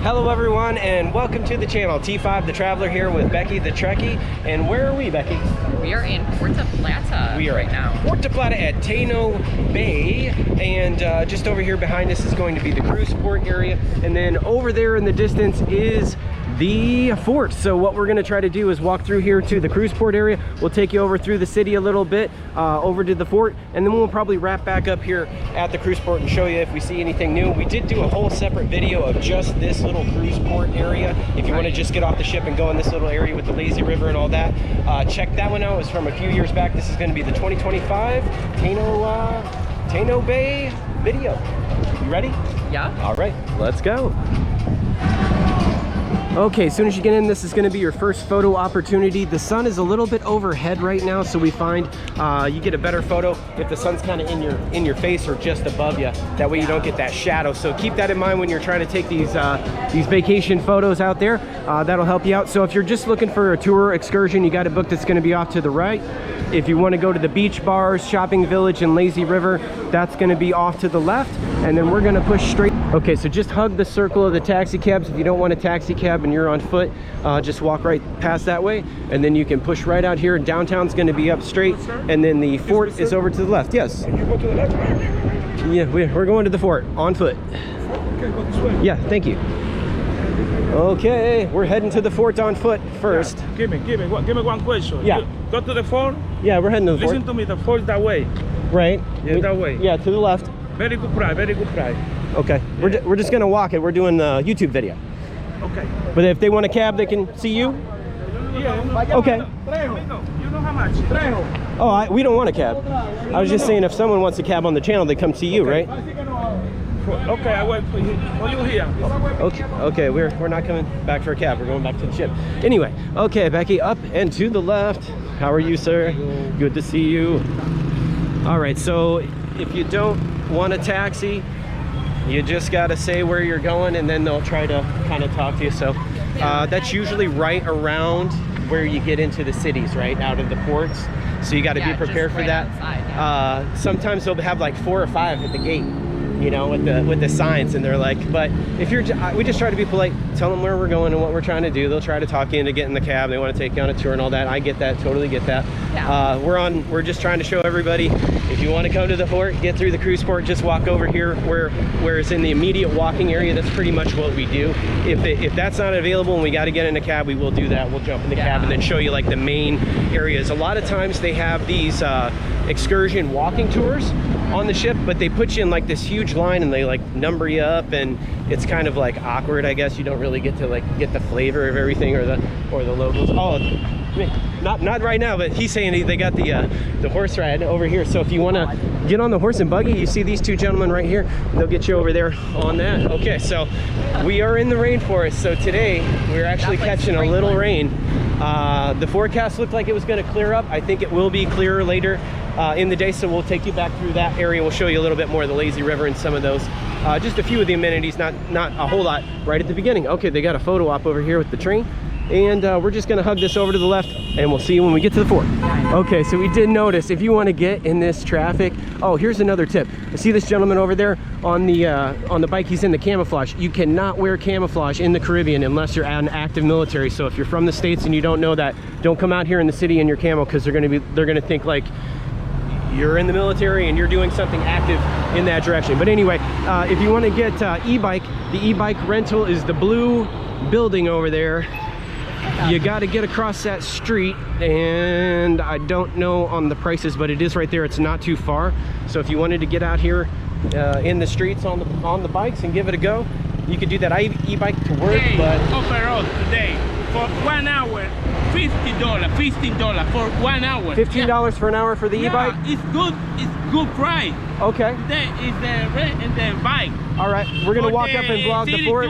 Hello everyone and welcome to the channel. T5 the Traveler here with Becky the Trekkie. And where are we, Becky? We are in Puerto Plata right now. Puerto Plata at Taino Bay, and just over here behind us is going to be the cruise port area, and then over there in the distance is the fort. So what we're going to try to do is walk through here to the cruise port area. We'll take you over through the city a little bit, over to the fort, and then we'll probably wrap back up here at the cruise port and show you if we see anything new. We did do a whole separate video of just this little cruise port area. If you want to just get off the ship and go in this little area with the lazy river and all that, check that one out. It was from a few years back. This is going to be the 2025 Taino Bay video. You ready? Yeah. All right, let's go. Okay, as soon as you get in, this is going to be your first photo opportunity. The sun is a little bit overhead right now, so we find you get a better photo if the sun's kind of in your face or just above you. That way you don't get that shadow. So keep that in mind when you're trying to take these vacation photos out there. That'll help you out. So if you're just looking for a tour excursion, you got a book that's going to be off to the right. If you want to go to the beach bars, shopping village, and lazy river, that's going to be off to the left. And then we're going to push straight. Okay, so just hug the circle of the taxi cabs. If you don't want a taxi cab and you're on foot, just walk right past that way, and then you can push right out here. Downtown's going to be up straight, and then the fort is over to the left. Yes. And you go to the left? Yeah, we're going to the fort on foot. Okay, go this way. Yeah, thank you. Okay, we're heading to the fort on foot first. Yeah. Give me one question. Yeah. You go to the fort. Yeah, we're heading to the fort. Listen to me. The fort that way. Right. Yeah, that way. Yeah, to the left. Very good price. Very good price. Okay, Yeah. we're just gonna walk it. We're doing a YouTube video. Okay. But if they want a cab, they can see you. Yeah. Okay. You know how much? Oh, we don't want a cab. I was just saying if someone wants a cab on the channel, they come see you, right? Okay, I wait for you. Are you here? Okay, we're not coming back for a cab. We're going back to the ship. Anyway, okay, Becky, up and to the left. How are you, sir? Good to see you. All right, so if you don't want a taxi, you just got to say where you're going, and then they'll try to kind of talk to you. So that's usually right around where you get into the cities, right out of the ports. So you got to be prepared for that. Outside, sometimes they'll have like 4 or 5 at the gate, you know, with the signs, and they're like, but if you're, we just try to be polite, tell them where we're going and what we're trying to do. They'll try to talk you into getting the cab. They want to take you on a tour and all that. I get that, totally get that. Yeah. We're just trying to show everybody, if you want to come to the fort, get through the cruise port, just walk over here where it's in the immediate walking area. That's pretty much what we do. If that's not available and we got to get in a cab, we will do that. We'll jump in the cab and then show you like the main areas. A lot of times they have these excursion walking tours on the ship, but they put you in like this huge line and they like number you up, and it's kind of like awkward, I guess. You don't really get to like get the flavor of everything or the locals. Oh, not right now, but he's saying they got the horse ride over here. So if you want to get on the horse and buggy, you see these two gentlemen right here, they'll get you over there on that. Okay, so we are in the rainforest. So today we're actually catching a little rain. The forecast looked like it was going to clear up. I think it will be clearer later in the day, so we'll take you back through that area. We'll show you a little bit more of the lazy river and some of those, just a few of the amenities, not a whole lot right at the beginning. Okay, they got a photo op over here with the train, and we're just gonna hug this over to the left, and we'll see you when we get to the fort. Okay, so we did notice, if you want to get in this traffic, oh, here's another tip. I see this gentleman over there on the bike. He's in the camouflage. You cannot wear camouflage in the Caribbean unless you're an active military. So if you're from the States and you don't know that, don't come out here in the city in your camo, because they're gonna think like you're in the military and you're doing something active in that direction. But anyway, if you want to get e-bike, the e-bike rental is the blue building over there. You got to get across that street, and I don't know on the prices, but it is right there. It's not too far. So if you wanted to get out here in the streets on the bikes and give it a go, you could do that. I e-bike to work, but overall today for 1 hour, $15 for 1 hour. $15 for an hour for the e-bike? It's good price. Okay. Today is the rent and the bike. All right, we're gonna walk up and vlog the fort.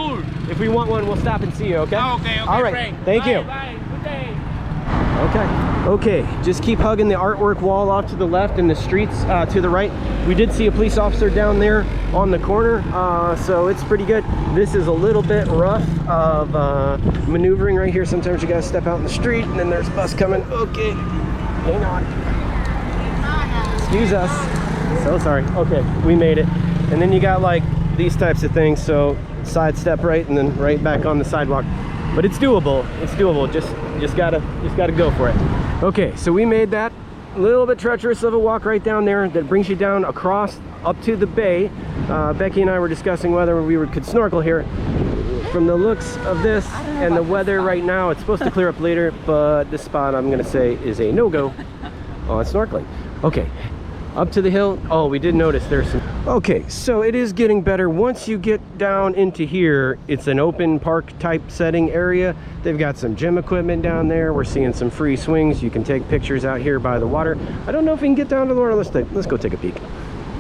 If we want one, we'll stop and see you, okay? Okay. All right, Frank. thank you. Bye. Good day. Okay, just keep hugging the artwork wall off to the left and the streets to the right. We did see a police officer down there on the corner, so it's pretty good. This is a little bit rough of maneuvering right here. Sometimes you gotta step out in the street, and then there's a bus coming. Okay, hang on. Excuse us. So sorry. Okay, we made it. And then you got like these types of things. So side step right and then right back on the sidewalk. But it's doable. It's doable. Just gotta go for it. Okay, so we made that a little bit treacherous of a walk right down there that brings you down across up to the bay. Becky and I were discussing whether we could snorkel here. From the looks of this and the weather right now, it's supposed to clear up later, but this spot I'm gonna say is a no-go on snorkeling. Okay, up to the hill. Oh, we did notice there's some. Okay, so it is getting better. Once you get down into here, it's an open park type setting area. They've got some gym equipment down there. We're seeing some free swings. You can take pictures out here by the water. I don't know if we can get down to the water. Let's go take a peek.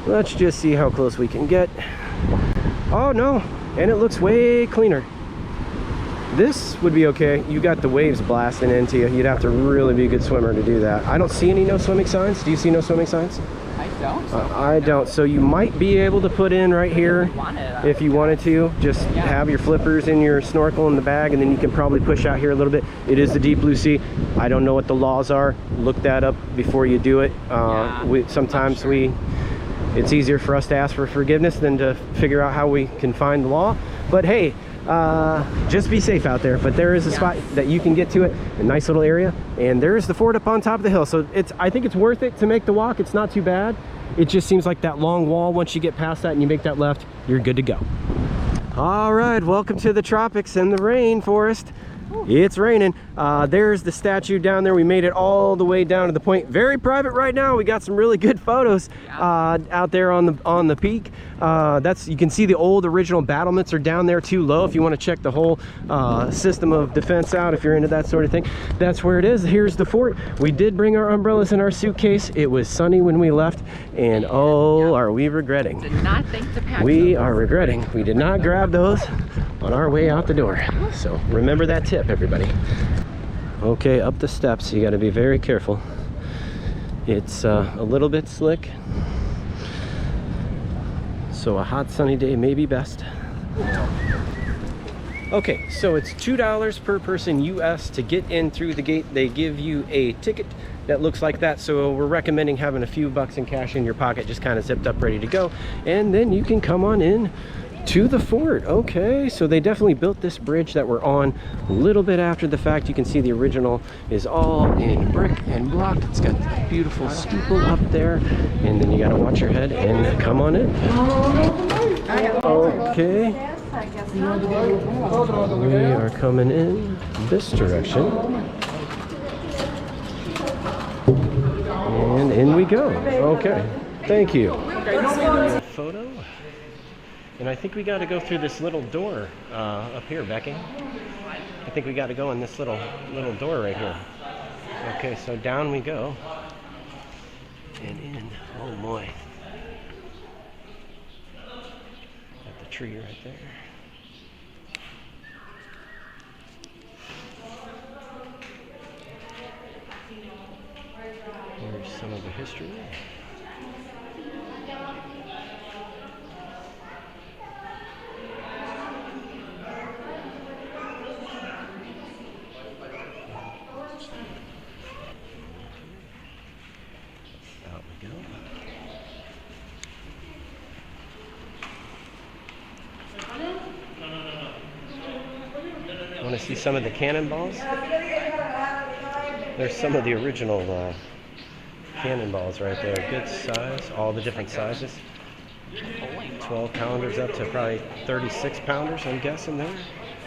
Let's just see how close we can get. Oh no, and it looks way cleaner. This would be okay. You got the waves blasting into you. You'd have to really be a good swimmer to do that. I don't see any no swimming signs. Do you see no swimming signs? I don't. I don't. So you might be able to put in right here if you wanted to. Just have your flippers and your snorkel in the bag, and then you can probably push out here a little bit. It is the deep blue sea. I don't know what the laws are. Look that up before you do it. Sometimes it's easier for us to ask for forgiveness than to figure out how we can find the law. But hey, just be safe out there. But there is a spot that you can get to it, a nice little area, and there's the fort up on top of the hill. So I think it's worth it to make the walk. It's not too bad. It just seems like that long wall, once you get past that and you make that left, you're good to go. All right, welcome to the tropics and the rainforest. It's raining. There's the statue down there. We made it all the way down to the point. Very private right now. We got some really good photos out there on the peak. You can see the old original battlements are down there too low if you want to check the whole system of defense out, if you're into that sort of thing. That's where it is. Here's the fort. We did bring our umbrellas in our suitcase. It was sunny when we left, and oh, are we regretting. Did not think to pack we are regretting. We did not grab those on our way out the door. So remember that tip, everybody. Okay, up the steps. You got to be very careful. It's a little bit slick, so a hot sunny day may be best. Okay, so it's $2 per person US to get in through the gate. They give you a ticket that looks like that, so we're recommending having a few bucks in cash in your pocket, just kind of zipped up, ready to go, and then you can come on in to the fort. Okay, so they definitely built this bridge that we're on a little bit after the fact. You can see the original is all in brick and block. It's got the beautiful steeple up there, and then you got to watch your head and come on in. Okay, we are coming in this direction, and in we go. Okay, thank you. Photo. And I think we got to go through this little door up here, Becky. I think we got to go in this little door right here. Okay, so down we go. And in. Oh boy. Got the tree right there. Here's some of the history. Want to see some of the cannonballs? There's some of the original cannonballs right there. Good size, all the different sizes. 12 pounders up to probably 36 pounders, I'm guessing there.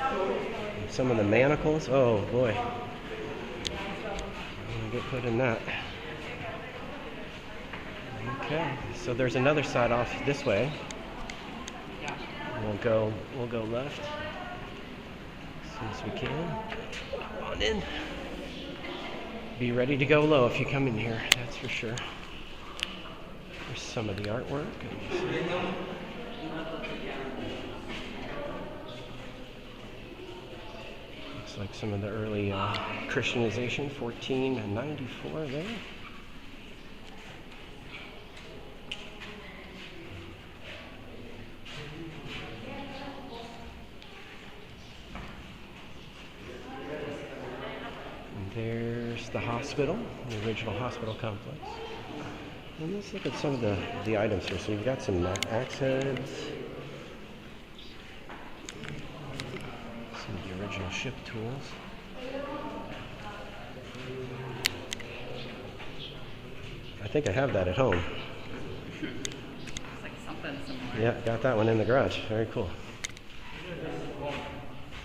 And some of the manacles. Oh boy. I'm gonna get put in that. Okay, so there's another side off this way. We'll go left. As we can. Come on in. Be ready to go low if you come in here, that's for sure. There's some of the artwork. Looks like some of the early Christianization, 1494 there. There's the hospital, the original hospital complex. And let's look at some of the items here. So you've got some axe heads. original ship tools. I think I have that at home. It's like something similar. Yeah, got that one in the garage. Very cool.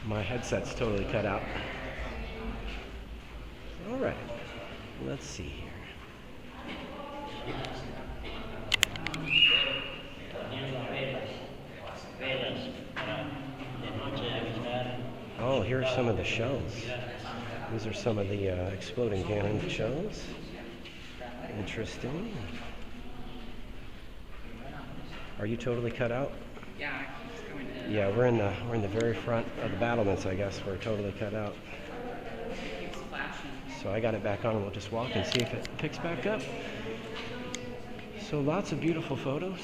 My headset's totally cut out. All right, let's see here. Oh, here are some of the shells. These are some of the exploding cannon shells. Interesting. Are you totally cut out? Yeah, it's going in. Yeah, we're in the very front of the battlements, I guess. We're totally cut out. It keeps flashing. So I got it back on, and we'll just walk and see if it picks back up. So lots of beautiful photos.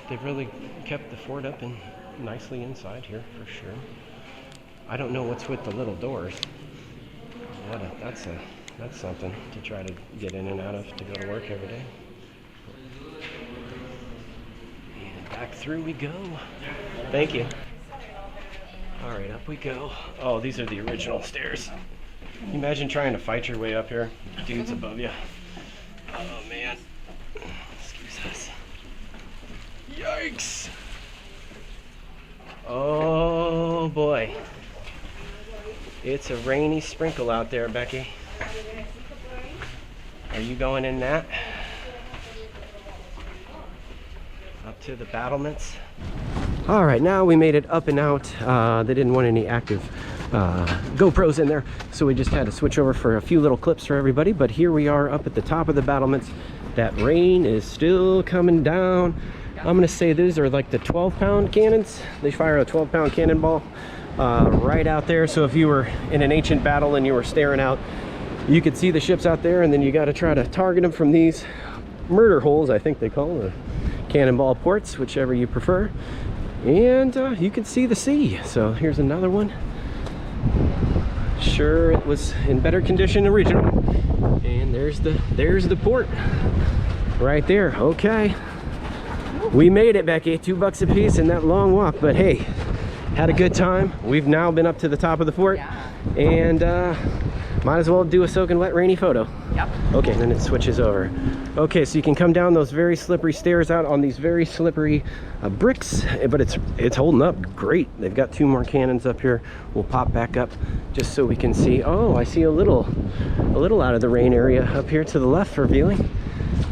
They've really kept the fort up and nicely inside here for sure. I don't know what's with the little doors. That's something to try to get in and out of to go to work every day. And back through we go. Thank you. All right, up we go. Oh, these are the original stairs. Can you imagine trying to fight your way up here? Dude's above you. Oh man. Excuse us. Yikes. Oh boy. It's a rainy sprinkle out there, Becky. Are you going in that? Up to the battlements. All right, now we made it up and out. They didn't want any active GoPros in there, so we just had to switch over for a few little clips for everybody. But here we are up at the top of the battlements. That rain is still coming down. I'm gonna say these are like the 12-pound cannons. They fire a 12-pound cannonball right out there. So if you were in an ancient battle and you were staring out, you could see the ships out there, and then you got to try to target them from these murder holes, I think they call them, or cannonball ports, whichever you prefer. And you can see the sea. So here's another one. Sure, it was in better condition than original. And there's the port right there. Okay, we made it, Becky. $2 a piece in that long walk, but hey, had a good time. We've now been up to the top of the fort, and might as well do a soaking wet rainy photo. Yep. Okay, then it switches over. Okay, so you can come down those very slippery stairs out on these very slippery bricks, but it's holding up great. They've got 2 more cannons up here. We'll pop back up just so we can see. Oh, I see a little out of the rain area up here to the left for viewing.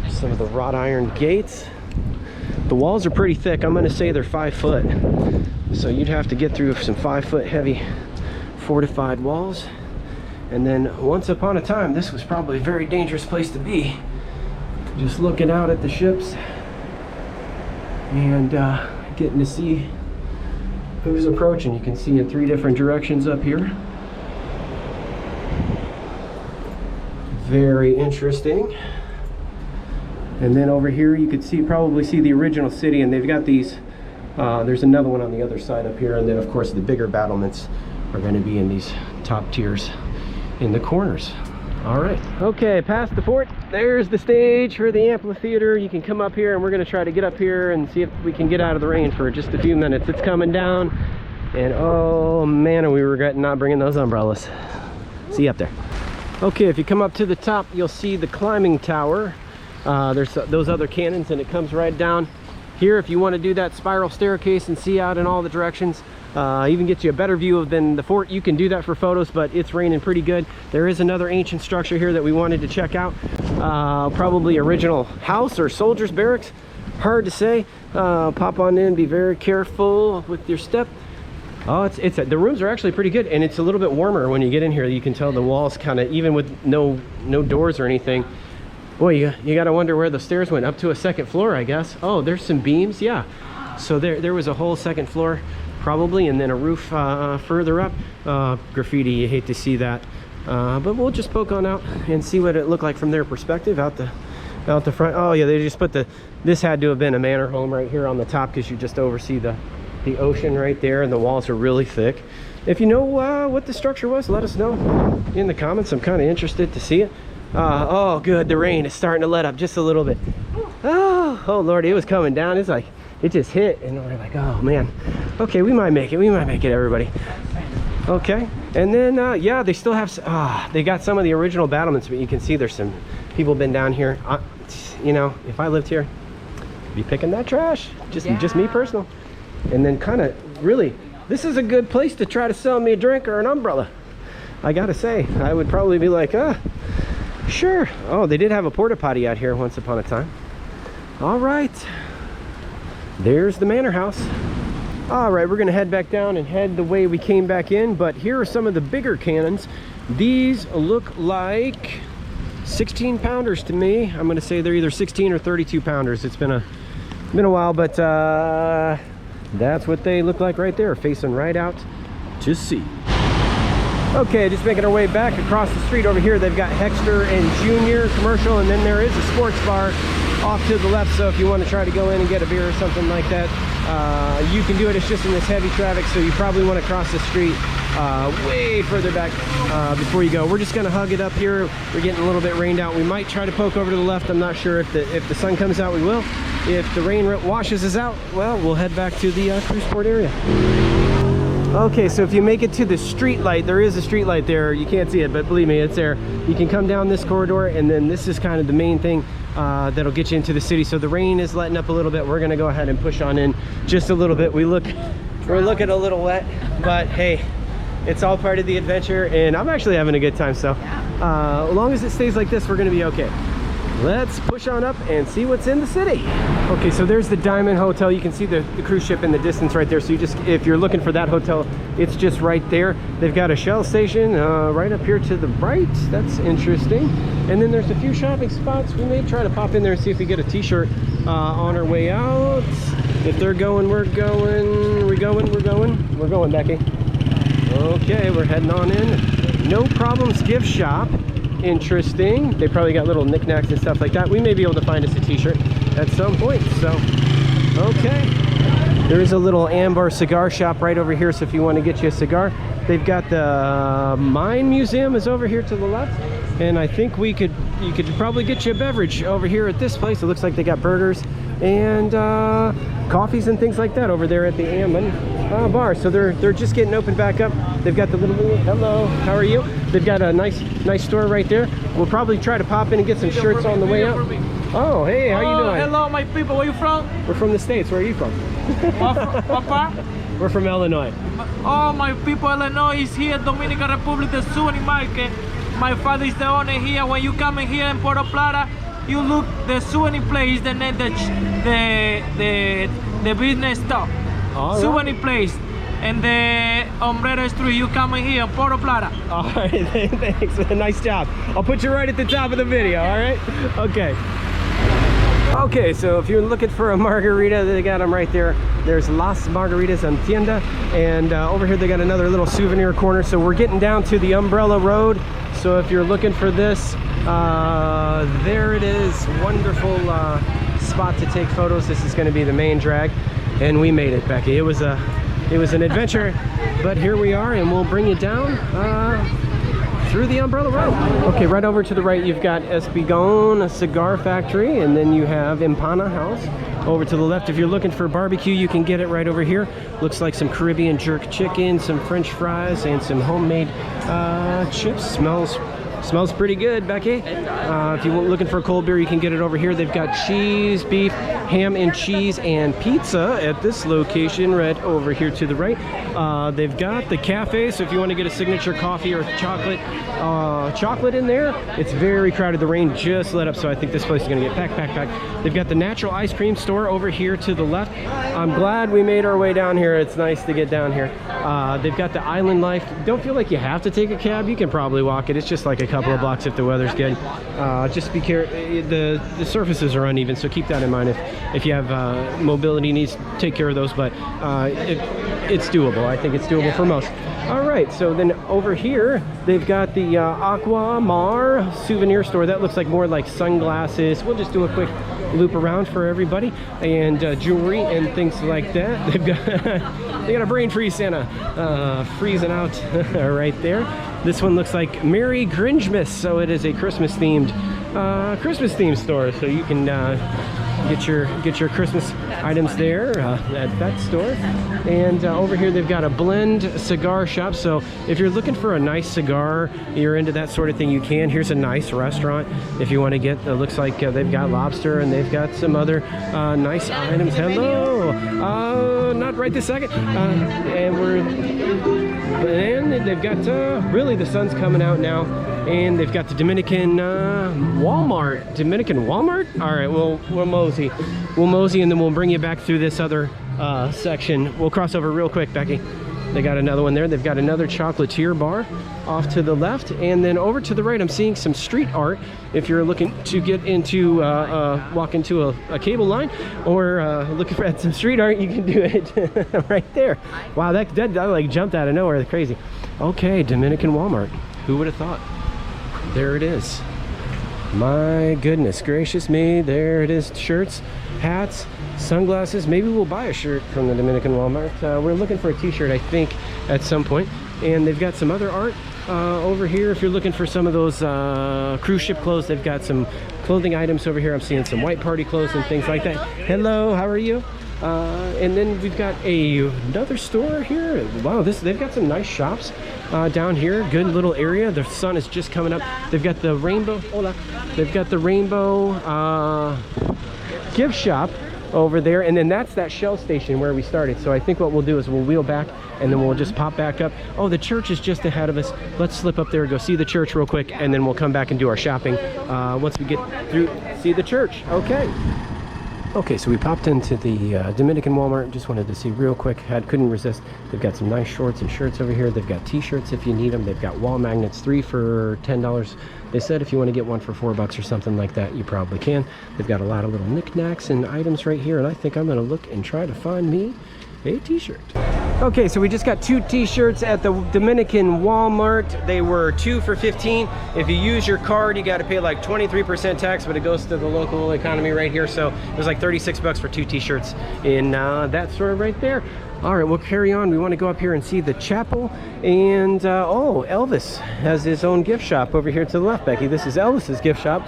Some of the wrought iron gates. The walls are pretty thick. I'm gonna say they're 5 foot. So you'd have to get through some 5 foot heavy fortified walls. And then once upon a time, this was probably a very dangerous place to be. Just looking out at the ships and getting to see who's approaching. You can see in 3 different directions up here. Very interesting. And then over here you could probably see the original city, and they've got these, there's another one on the other side up here, and then of course the bigger battlements are going to be in these top tiers in the corners. All right, okay, past the fort, there's the stage for the amphitheater. You can come up here, and we're going to try to get up here and see if we can get out of the rain for just a few minutes. It's coming down, and oh man, are we regretting not bringing those umbrellas. See you up there. Okay, if you come up to the top, you'll see the climbing tower. There's those other cannons, and it comes right down here. If you want to do that spiral staircase and see out in all the directions, even get you a better view than the fort, you can do that for photos, but it's raining pretty good. There is another ancient structure here that we wanted to check out. Probably original house or soldier's barracks. Hard to say. Pop on in, be very careful with your step. Oh, the rooms are actually pretty good, and it's a little bit warmer when you get in here. You can tell the walls kind of, even with no doors or anything. Boy, you got to wonder where the stairs went. Up to a second floor, I guess. Oh, there's some beams, yeah. So there was a whole second floor probably, and then a roof further up. Graffiti, you hate to see that. But we'll just poke on out and see what it looked like from their perspective out the front. Oh yeah, they just put this had to have been a manor home right here on the top, because you just oversee the ocean right there, and the walls are really thick. If you know what the structure was, let us know in the comments. I'm kind of interested to see it. Oh good, the rain is starting to let up just a little bit. Oh Lord, it was coming down. It's like it just hit, and we're like, oh man. Okay, we might make it, everybody. Okay, and then yeah, they still have they got some of the original battlements, but you can see there's some people been down here. You know, if I lived here, I'd be picking that trash. Just me personal. And then kind of really, this is a good place to try to sell me a drink or an umbrella. I gotta say, I would probably be like, sure. Oh, they did have a porta potty out here once upon a time. All right, there's the manor house. All right, we're gonna head back down and head the way we came back in, but here are some of the bigger cannons. These look like 16 pounders to me. I'm gonna say they're either 16 or 32 pounders. It's been a while, but that's what they look like right there, facing right out to sea. Okay, just making our way back across the street over here. They've got Hexter and Junior commercial, and then there is a sports bar off to the left. So if you want to try to go in and get a beer or something like that, you can do it. It's just in this heavy traffic, so you probably want to cross the street way further back before you go. We're just going to hug it up here. We're getting a little bit rained out. We might try to poke over to the left. I'm not sure if the sun comes out, we will. If the rain washes us out, well, we'll head back to the cruise port area. Okay, so if you make it to the street light, there is a street light there. You can't see it, but believe me, it's there. You can come down this corridor, and then this is kind of the main thing that'll get you into the city. So the rain is letting up a little bit. We're gonna go ahead and push on in just a little bit. We're looking a little wet, but hey, it's all part of the adventure, and I'm actually having a good time. So as long as it stays like this, we're gonna be okay. Let's push on up and see what's in the city. Okay, so there's the Diamond Hotel. You can see the cruise ship in the distance right there. So if you're looking for that hotel, it's just right there. They've got a Shell station right up here to the right. That's interesting. And then there's a few shopping spots. We may try to pop in there and see if we get a t-shirt on our way out. If they're going, we're going. We're going, Becky. Okay, we're heading on in. No Problems gift shop. Interesting. They probably got little knickknacks and stuff like that. We may be able to find us a t-shirt at some point. So okay, there is a little Ambar cigar shop right over here, so if you want to get you a cigar. They've got the Mine Museum is over here to the left, and I think you could probably get you a beverage over here at this place. It looks like they got burgers and coffees and things like that over there at the Ammon bar. So they're just getting opened back up. They've got the little, hello, how are you? They've got a nice store right there. We'll probably try to pop in and get some shirts on the way out. Oh, hey, how you doing? Hello, my people. Where you from? We're from the States. Where are you from? What part? We're from Illinois. Oh, my people, Illinois is here, Dominican Republic, the souvenir market. My father is the owner here. When you come in here in Puerto Plata, you look the souvenir place, the name, the business stop. All souvenir right. place. And the Umbrella Street, you come in here in Puerto Plata. All right, thanks. Nice job. I'll put you right at the top of the video, all right? Okay. Okay, so if you're looking for a margarita, they got them right there. There's Las Margaritas en Tienda, and over here they got another little souvenir corner. So we're getting down to the Umbrella Road. So if you're looking for this, there it is. Wonderful spot to take photos. This is going to be the main drag, and we made it, Becky. It was an adventure, but here we are, and we'll bring you down through the Umbrella Road. Okay, right over to the right, you've got Espigon Cigar Factory, and then you have Empana House. Over to the left, if you're looking for barbecue, you can get it right over here. Looks like some Caribbean jerk chicken, some French fries, and some homemade chips. Smells pretty good, Becky. If you're looking for a cold beer, you can get it over here. They've got cheese, beef, ham and cheese, and pizza at this location right over here to the right. They've got the cafe, so if you want to get a signature coffee or chocolate in there, it's very crowded. The rain just let up, so I think this place is going to get packed. They've got the natural ice cream store over here to the left. I'm glad we made our way down here. It's nice to get down here. They've got the Island Life. Don't feel like you have to take a cab. You can probably walk it. It's just like a couple of blocks if the weather's good. Just be careful. The surfaces are uneven, so keep that in mind. If you have mobility needs, take care of those, but it's doable. I think it's doable for most. All right, so then over here they've got the Aqua Mar souvenir store. That looks like more like sunglasses. We'll just do a quick loop around for everybody, and jewelry and things like that. They got a brain freeze Santa freezing out right there. This one looks like Merry Grinchmas, so it is a Christmas themed store, so you can get your Christmas items there at that store. And over here they've got a blend cigar shop. So if you're looking for a nice cigar, you're into that sort of thing, you can. Here's a nice restaurant if you want to get, it looks like they've got lobster and they've got some other nice items. Hello! Not right this second. And they've got, really the sun's coming out now. And they've got the Dominican Walmart. Dominican Walmart? All right, we'll mosey. We'll mosey and then we'll bring you back through this other section. We'll cross over real quick, Becky. They got another one there. They've got another chocolatier bar off to the left. And then over to the right, I'm seeing some street art. If you're looking to get into, walk into a cable line or looking at some street art, you can do it right there. Wow, that like jumped out of nowhere. That's crazy. Okay, Dominican Walmart. Who would have thought? There it is. My goodness gracious me. There it is. Shirts, hats, sunglasses. Maybe we'll buy a shirt from the Dominican Walmart. We're looking for a t-shirt, I think, at some point. And they've got some other art over here. If you're looking for some of those cruise ship clothes, they've got some clothing items over here. I'm seeing some white party clothes and things like that. Hello, how are you? And then we've got another store here. Wow, they've got some nice shops down here. Good little area. The sun is just coming up. They've got the rainbow. Hola. They've got the rainbow gift shop over there, and then that's that Shell station where we started. So I think what we'll do is we'll wheel back and then we'll just pop back up. Oh, the church is just ahead of us. Let's slip up there and go see the church real quick, and then we'll come back and do our shopping once we get through, see the church. Okay, so we popped into the Dominican Walmart. Just wanted to see real quick. Couldn't resist. They've got some nice shorts and shirts over here. They've got t-shirts if you need them. They've got wall magnets, 3 for $10. They said if you want to get one for $4 or something like that, you probably can. They've got a lot of little knickknacks and items right here, and I think I'm going to look and try to find me a t-shirt. Okay, so we just got 2 t-shirts at the Dominican Walmart. They were 2 for $15. If you use your card, you got to pay like 23% tax, but it goes to the local economy right here. So it was like 36 bucks for 2 t-shirts in that store right there. All right, we'll carry on. We want to go up here and see the chapel. And oh, Elvis has his own gift shop over here to the left, Becky. This is Elvis's gift shop,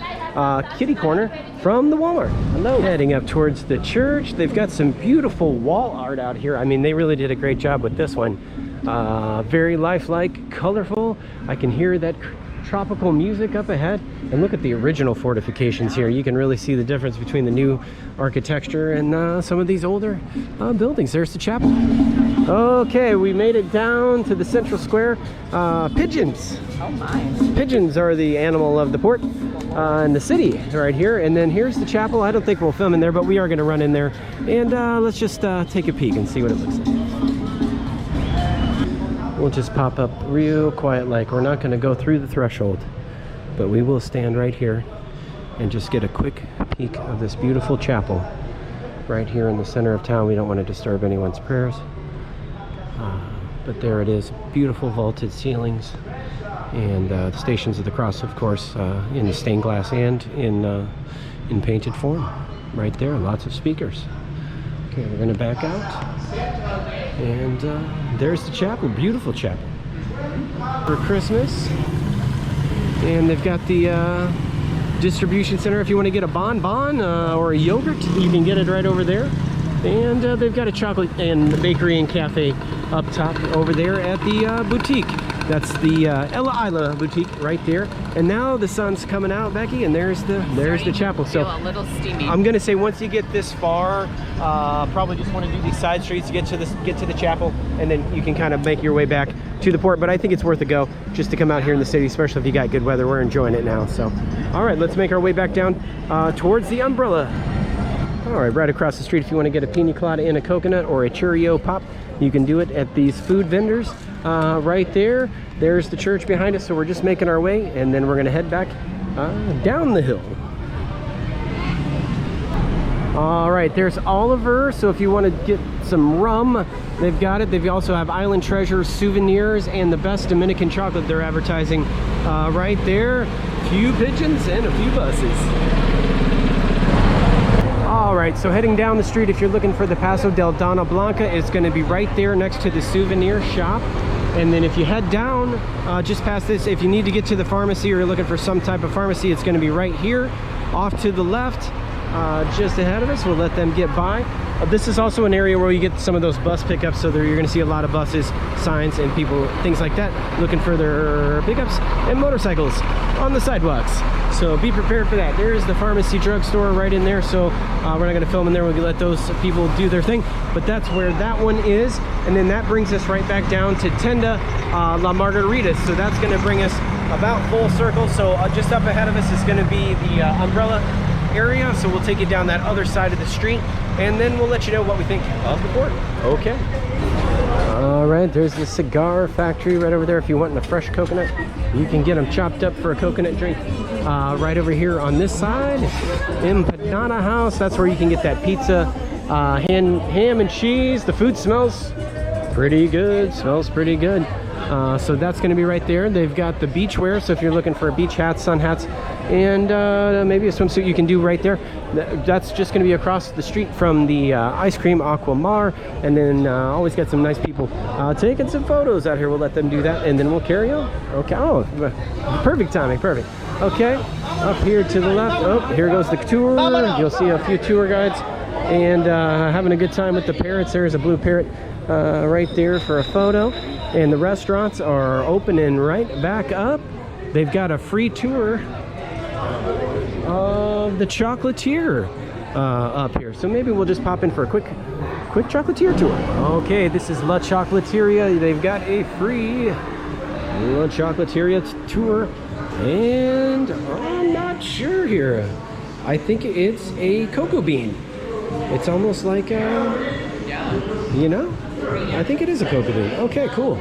kitty corner from the Walmart. Hello. Heading up towards the church. They've got some beautiful wall art out here. I mean, they really did a great job with this one. Very lifelike, colorful. I can hear that tropical music up ahead, and look at the original fortifications here. You can really see the difference between the new architecture and some of these older buildings. There's the chapel. Okay, we made it down to the central square. Pigeons. Oh my. Pigeons are the animal of the port in the city right here. And then here's the chapel. I don't think we'll film in there, but we are going to run in there and let's just take a peek and see what it looks like. We'll just pop up real quiet, like we're not going to go through the threshold, but we will stand right here and just get a quick peek of this beautiful chapel right here in the center of town. We don't want to disturb anyone's prayers, but there it is. Beautiful vaulted ceilings, and the Stations of the Cross, of course, in the stained glass and in painted form right there. Lots of speakers. Okay, we're going to back out. And there's the chapel, beautiful chapel for Christmas. And they've got the distribution center. If you want to get a bonbon or a yogurt, you can get it right over there. And they've got a chocolate and bakery and cafe up top over there at the boutique. That's the Ella Isla boutique right there. And now the sun's coming out, Becky, and there's the chapel. So a little steamy. I'm gonna say once you get this far, probably just want to do these side streets to get to the chapel, and then you can kind of make your way back to the port. But I think it's worth a go just to come out here in the city, especially if you got good weather. We're enjoying it now. So, all right, let's make our way back down towards the umbrella. All right, right across the street, if you want to get a pina colada and a coconut or a Cheerio pop, you can do it at these food vendors right there. There's the church behind us, so we're just making our way, and then we're going to head back down the hill. All right, there's Oliver. So if you want to get some rum, they've got it. They also have Island Treasures souvenirs and the best Dominican chocolate they're advertising right there. A few pigeons and a few buses. All right, so heading down the street, if you're looking for the Paso del Donna Blanca, it's going to be right there next to the souvenir shop. And then if you head down just past this, if you need to get to the pharmacy or you're looking for some type of pharmacy, it's going to be right here off to the left just ahead of us. We'll let them get by. This is also an area where you get some of those bus pickups, so you're going to see a lot of buses, signs, and people, things like that, looking for their pickups and motorcycles on the sidewalks. So be prepared for that. There's the pharmacy drugstore right in there, so we're not going to film in there. We'll let those people do their thing, but that's where that one is. And then that brings us right back down to Tenda La Margaritas. So that's going to bring us about full circle. So just up ahead of us is going to be the umbrella area, so we'll take you down that other side of the street, and then we'll let you know what we think of the port. Okay. All right, there's the cigar factory right over there. If you want a fresh coconut, you can get them chopped up for a coconut drink. Right over here on this side, Empanada House, that's where you can get that pizza, ham and cheese. The food smells pretty good, smells pretty good. So that's going to be right there. They've got the beach wear, so if you're looking for beach hats, sun hats, and maybe a swimsuit, you can do right there. That's just going to be across the street from the ice cream Aquamar, and then always got some nice people taking some photos out here. We'll let them do that, and then we'll carry on. Okay. Oh, perfect timing, perfect. Okay, up here to the left. Oh, here goes the tour. You'll see a few tour guides and having a good time with the parrots. There's a blue parrot right there for a photo. And the restaurants are opening right back up. They've got a free tour of the chocolatier up here. So maybe we'll just pop in for a quick chocolatier tour. Okay, this is La Chocolatiera. They've got a free La Chocolatiera tour. And I'm not sure here. I think it's a cocoa bean. It's almost like you know? I think it is a cocoa bean. Okay, cool.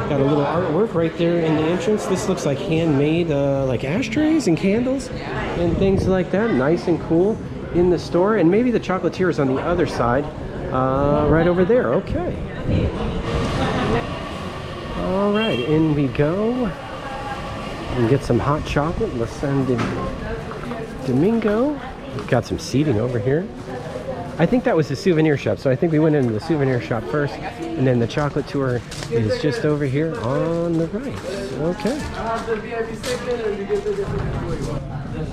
Got a little artwork right there in the entrance. This looks like handmade, like ashtrays and candles and things like that. Nice and cool in the store. And maybe the chocolatier is on the other side, right over there. Okay. All right, in we go. And get some hot chocolate. La San Domingo. We've got some seating over here. I think that was the souvenir shop, so I think we went into the souvenir shop first, and then the chocolate tour is just over here on the right. Okay. He's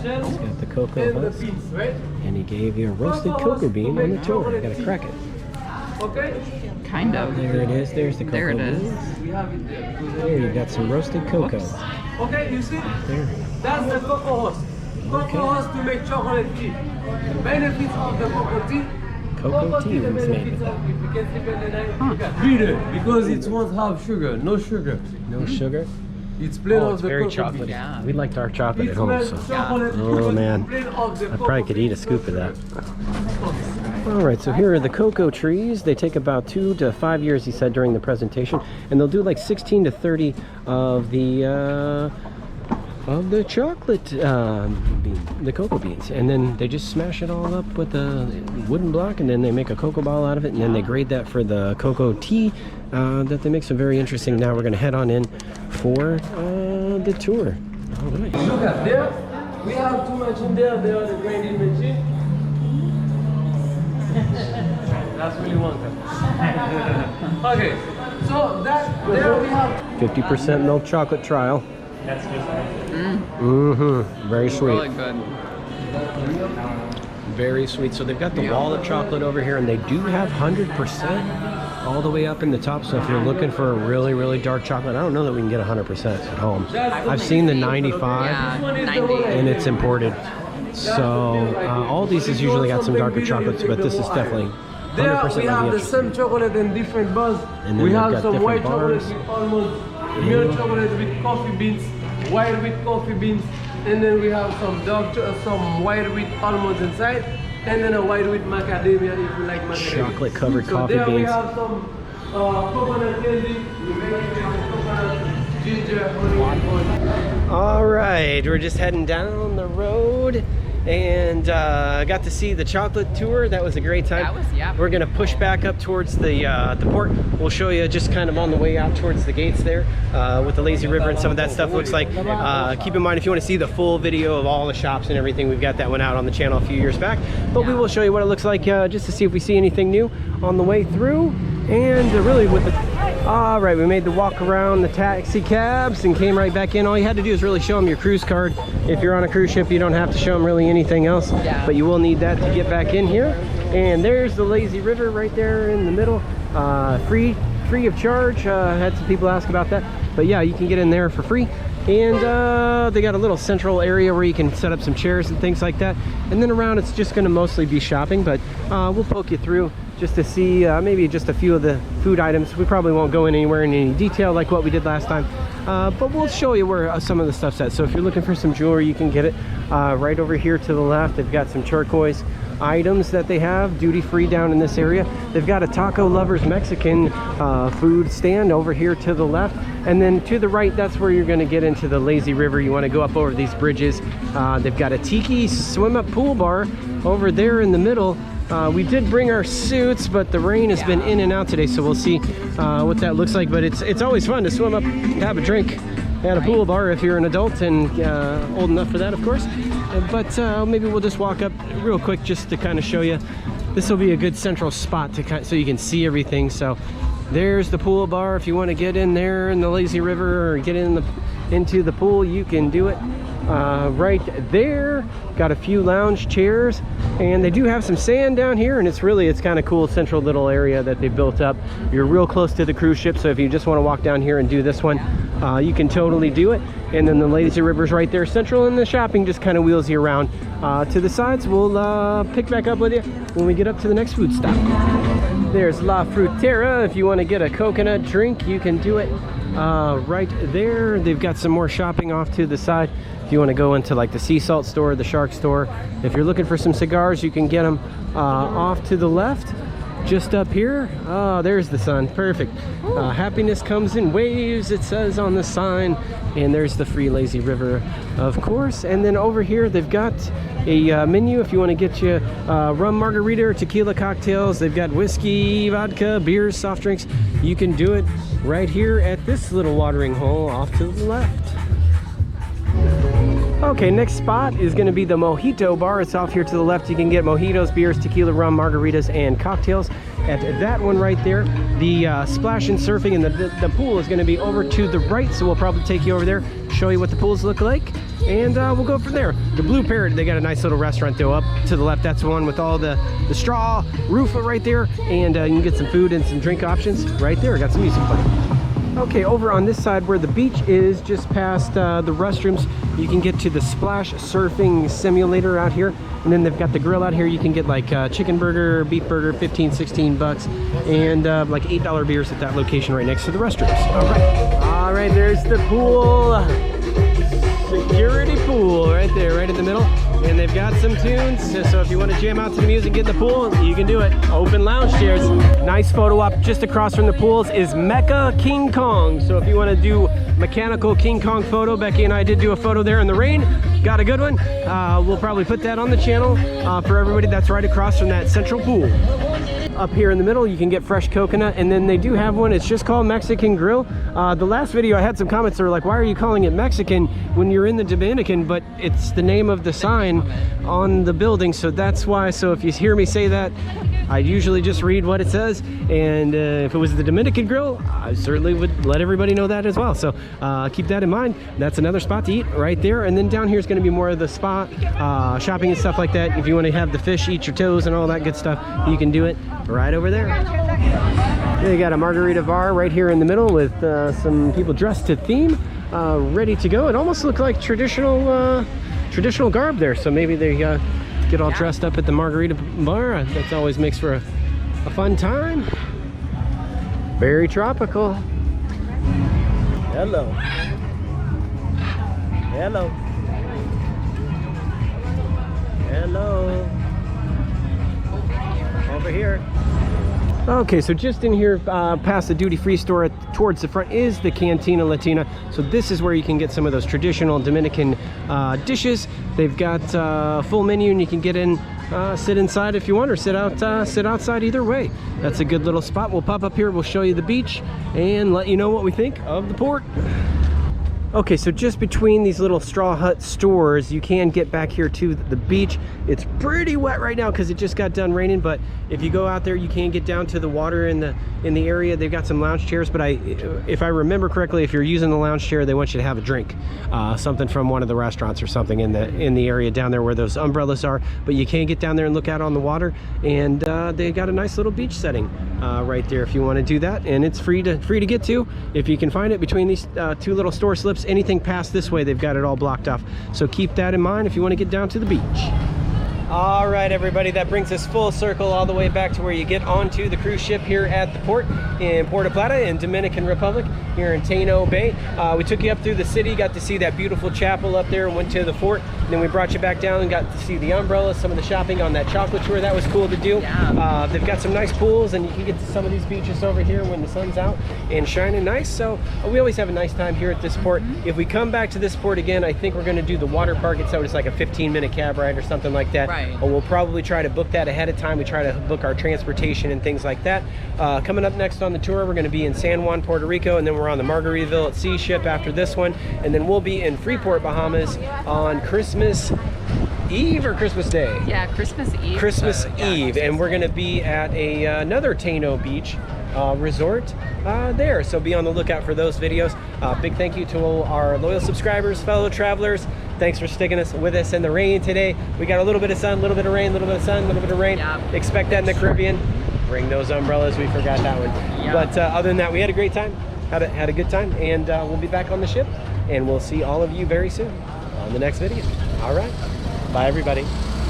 got the cocoa bus, and he gave you a roasted cocoa bean on the tour. You gotta crack it. Kind of. There it is. There's the cocoa There it is. beans. There you got some roasted cocoa. Okay, you see? There. That's the cocoa husk. Cocoa husk to make chocolate tea. The benefits of the cocoa tea. Cocoa tea was made with that. Bitter, because it won't have sugar, no sugar. No sugar? It's plain Oh, of it's the very cocoa chocolatey. bean. Yeah. We like dark chocolate at It home, smells so. chocolate Oh because man, it's plain of the I probably cocoa could bean. eat a scoop of that. All right, so here are the cocoa trees. They take about 2 to 5 years, he said, during the presentation, and they'll do like 16 to 30 of the chocolate the cocoa beans, and then they just smash it all up with a wooden block, and then they make a cocoa ball out of it, and then they grade that for the cocoa tea that they make. So very interesting. Now we're going to head on in for the tour. All right. Sugar, there, we have too much in there, they are the grinding machine. That's really wonderful. Okay, so that, there we have 50% milk chocolate trial. That's just Very sweet. Really good. Very sweet. So they've got the walnut chocolate over here, and they do have 100% all the way up in the top. So if you're looking for a really, really dark chocolate, I don't know that we can get 100% at home. I've seen the 95, Yeah, 90. and it's imported. So all these has usually got some darker chocolates, but this is definitely 100% there might we be have the interesting. same chocolate in different bars. And then We they've have got some different white chocolate bars. with almonds, milk chocolate with coffee beans, white with coffee beans, and then we have some some white with almonds inside, and then a white with macadamia if you like macadamia. Chocolate covered So coffee there we beans. have some coconut candy. We make it with coconut, ginger, honey. All right, we're just heading down the road, and got to see the chocolate tour. That was a great time. That was, yeah. We're gonna push back up towards the port. We'll show you just kind of on the way out towards the gates there, with the lazy river and some of that stuff looks like. Keep in mind, if you want to see the full video of all the shops and everything, we've got that one out on the channel a few years back. But we will show you what it looks like just to see if we see anything new on the way through. And really with the All right, we made the walk around the taxi cabs and came right back in. All you had to do is really show them your cruise card. If you're on a cruise ship, you don't have to show them really anything else, but you will need that to get back in here. And there's the lazy river right there in the middle, free of charge. Had some people ask about that, but yeah, you can get in there for free. And they got a little central area where you can set up some chairs and things like that. And then around it's just going to mostly be shopping, but we'll poke you through just to see maybe just a few of the food items. We probably won't go in anywhere in any detail like what we did last time, but we'll show you where some of the stuff's at. So if you're looking for some jewelry, you can get it right over here to the left. They've got some turquoise items that they have duty-free down in this area. They've got a Taco Lovers Mexican food stand over here to the left, and then to the right, that's where you're going to get into the lazy river. You want to go up over these bridges. They've got a tiki swim-up pool bar over there in the middle. We did bring our suits, but the rain has been in and out today, so we'll see what that looks like. But it's always fun to swim up, have a drink at a pool bar if you're an adult and old enough for that, of course. But maybe we'll just walk up real quick just to kind of show you. This will be a good central spot to so you can see everything. So there's the pool bar. If you want to get in there in the lazy river or get into the pool, you can do it right there. Got a few lounge chairs, and they do have some sand down here, and it's kind of cool central little area that they built up. You're real close to the cruise ship, so if you just want to walk down here and do this one, you can totally do it. And then the lazy river's right there central, and the shopping just kind of wheels you around to the sides. We'll pick back up with you when we get up to the next food stop. There's La Frutera. If you want to get a coconut drink, you can do it right there. They've got some more shopping off to the side. If you want to go into like the sea salt store, the shark store, if you're looking for some cigars, you can get them off to the left, just up here. Oh, there's the sun. Perfect. Happiness comes in waves, it says on the sign. And there's the free lazy river, of course. And then over here they've got a menu if you want to get you rum margarita or tequila cocktails. They've got whiskey, vodka, beers, soft drinks. You can do it right here at this little watering hole off to the left. Okay, next spot is going to be the Mojito Bar. It's off here to the left. You can get mojitos, beers, tequila, rum, margaritas, and cocktails at that one right there. The splash and surfing and the pool is going to be over to the right, so we'll probably take you over there, show you what the pools look like, and we'll go from there. The Blue Parrot, they got a nice little restaurant though up to the left. That's the one with all the straw roof right there, and you can get some food and some drink options right there. Got some music playing. Okay, over on this side where the beach is, just past the restrooms, you can get to the splash surfing simulator out here. And then they've got the grill out here. You can get like chicken burger, beef burger, 15, 16 bucks, and like $8 beers at that location right next to the restrooms. All right, there's the pool. Security pool right there, right in the middle. And they've got some tunes, so if you want to jam out to the music, get in the pool, you can do it. Open lounge chairs. Nice photo op just across from the pools is Mecha King Kong. So if you want to do mechanical King Kong photo, Becky and I did do a photo there in the rain. Got a good one. We'll probably put that on the channel for everybody. That's right across from that central pool. Up here in the middle, you can get fresh coconut, and then they do have one. It's just called Mexican Grill. The last video I had some comments that were like, why are you calling it Mexican when you're in the Dominican? But it's the name of the sign on the building, so that's why. So if you hear me say that, I usually just read what it says, and if it was the Dominican Grill, I certainly would let everybody know that as well. So keep that in mind. That's another spot to eat right there. And then down here is going to be more of the spot shopping and stuff like that. If you want to have the fish eat your toes and all that good stuff, you can do it right over there. They got a margarita bar right here in the middle with some people dressed to theme, ready to go. It almost looked like traditional garb there, so maybe they get all dressed up at the margarita bar. That always makes for a fun time. Very tropical. Hello. Hello. Hello. Over here. Okay, so just in here past the duty-free store towards the front is the Cantina Latina. So this is where you can get some of those traditional Dominican dishes. They've got a full menu, and you can get in, sit inside if you want, or sit outside. Either way, that's a good little spot. We'll pop up here, we'll show you the beach and let you know what we think of the port. Okay, so just between these little straw hut stores, you can get back here to the beach. It's pretty wet right now because it just got done raining, but if you go out there, you can get down to the water in the area. They've got some lounge chairs, but if I remember correctly, if you're using the lounge chair, they want you to have a drink, something from one of the restaurants or something in the area down there where those umbrellas are. But you can get down there and look out on the water, and they got a nice little beach setting right there if you want to do that, and it's free to get to if you can find it between these two little store slips. Anything past this way, they've got it all blocked off, so keep that in mind if you want to get down to the beach. All right, everybody, that brings us full circle all the way back to where you get onto the cruise ship here at the port in Puerto Plata in Dominican Republic here in Taino Bay. We took you up through the city, got to see that beautiful chapel up there, and went to the fort, and then we brought you back down and got to see the umbrellas, some of the shopping on that chocolate tour. That was cool to do. Yeah. They've got some nice pools, and you can get to some of these beaches over here when the sun's out and shining nice. So we always have a nice time here at this port. If we come back to this port again, I think we're going to do the water park. It's like a 15-minute cab ride or something like that. Right. Or we'll probably try to book that ahead of time. We try to book our transportation and things like that. Coming up next on the tour, we're going to be in San Juan, Puerto Rico, and then we're on the Margaritaville at Sea ship after this one, and then we'll be in Freeport, Bahamas on Christmas Eve or Christmas Day? Yeah, Christmas Eve. Christmas yeah, Eve, Christmas and we're going to be at another Taino Beach resort there, so be on the lookout for those videos. Big thank you to all our loyal subscribers, fellow travelers. Thanks for sticking with us in the rain today. We got a little bit of sun, a little bit of rain, a little bit of sun, a little bit of rain. Yep. Expect that in the Caribbean. Bring those umbrellas. We forgot that one. Yep. But other than that, we had a great time. Had a good time, and we'll be back on the ship, and we'll see all of you very soon on the next video. All right. Bye, everybody.